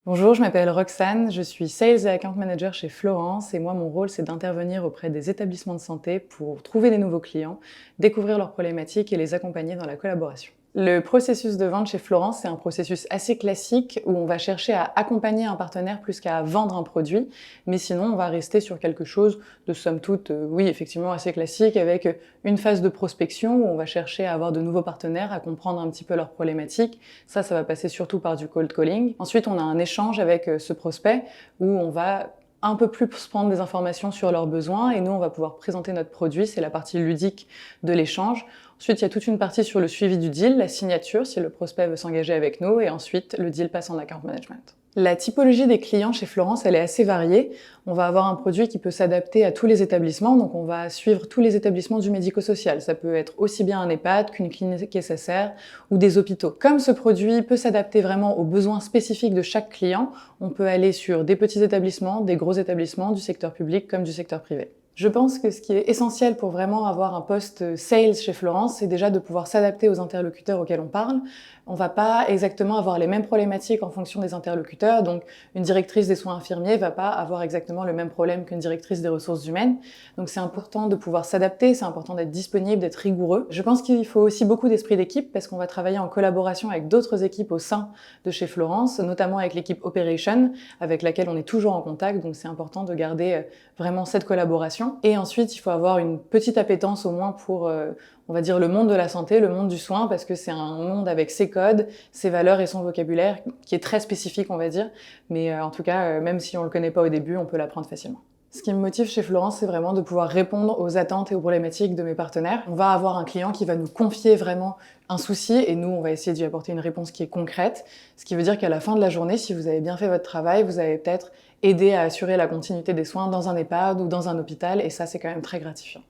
Bonjour, je m'appelle Roxane, je suis Sales et Account Manager chez Florence et moi mon rôle c'est d'intervenir auprès des établissements de santé pour trouver des nouveaux clients, découvrir leurs problématiques et les accompagner dans la collaboration. Le processus de vente chez Florence, c'est un processus assez classique où on va chercher à accompagner un partenaire plus qu'à vendre un produit, mais sinon on va rester sur quelque chose de somme toute, oui effectivement assez classique avec une phase de prospection où on va chercher à avoir de nouveaux partenaires, à comprendre un petit peu leurs problématiques. Ça va passer surtout par du cold calling. Ensuite, on a un échange avec ce prospect où on va un peu plus prendre des informations sur leurs besoins et nous, on va pouvoir présenter notre produit. C'est la partie ludique de l'échange. Ensuite, il y a toute une partie sur le suivi du deal, la signature, si le prospect veut s'engager avec nous, et ensuite, le deal passe en account management. La typologie des clients chez Florence, elle est assez variée. On va avoir un produit qui peut s'adapter à tous les établissements, donc on va suivre tous les établissements du médico-social. Ça peut être aussi bien un EHPAD qu'une clinique SSR ou des hôpitaux. Comme ce produit peut s'adapter vraiment aux besoins spécifiques de chaque client, on peut aller sur des petits établissements, des gros établissements, du secteur public comme du secteur privé. Je pense que ce qui est essentiel pour vraiment avoir un poste sales chez Florence, c'est déjà de pouvoir s'adapter aux interlocuteurs auxquels on parle. On va pas exactement avoir les mêmes problématiques en fonction des interlocuteurs, donc une directrice des soins infirmiers va pas avoir exactement le même problème qu'une directrice des ressources humaines. Donc c'est important de pouvoir s'adapter, c'est important d'être disponible, d'être rigoureux. Je pense qu'il faut aussi beaucoup d'esprit d'équipe parce qu'on va travailler en collaboration avec d'autres équipes au sein de chez Florence, notamment avec l'équipe Operation, avec laquelle on est toujours en contact, donc c'est important de garder vraiment cette collaboration. Et ensuite, il faut avoir une petite appétence au moins pour, on va dire, le monde de la santé, le monde du soin, parce que c'est un monde avec ses codes, ses valeurs et son vocabulaire qui est très spécifique, on va dire. Mais en tout cas, même si on le connaît pas au début, on peut l'apprendre facilement. Ce qui me motive chez Florence, c'est vraiment de pouvoir répondre aux attentes et aux problématiques de mes partenaires. On va avoir un client qui va nous confier vraiment un souci et nous, on va essayer d'y apporter une réponse qui est concrète. Ce qui veut dire qu'à la fin de la journée, si vous avez bien fait votre travail, vous avez peut-être aidé à assurer la continuité des soins dans un EHPAD ou dans un hôpital et ça, c'est quand même très gratifiant.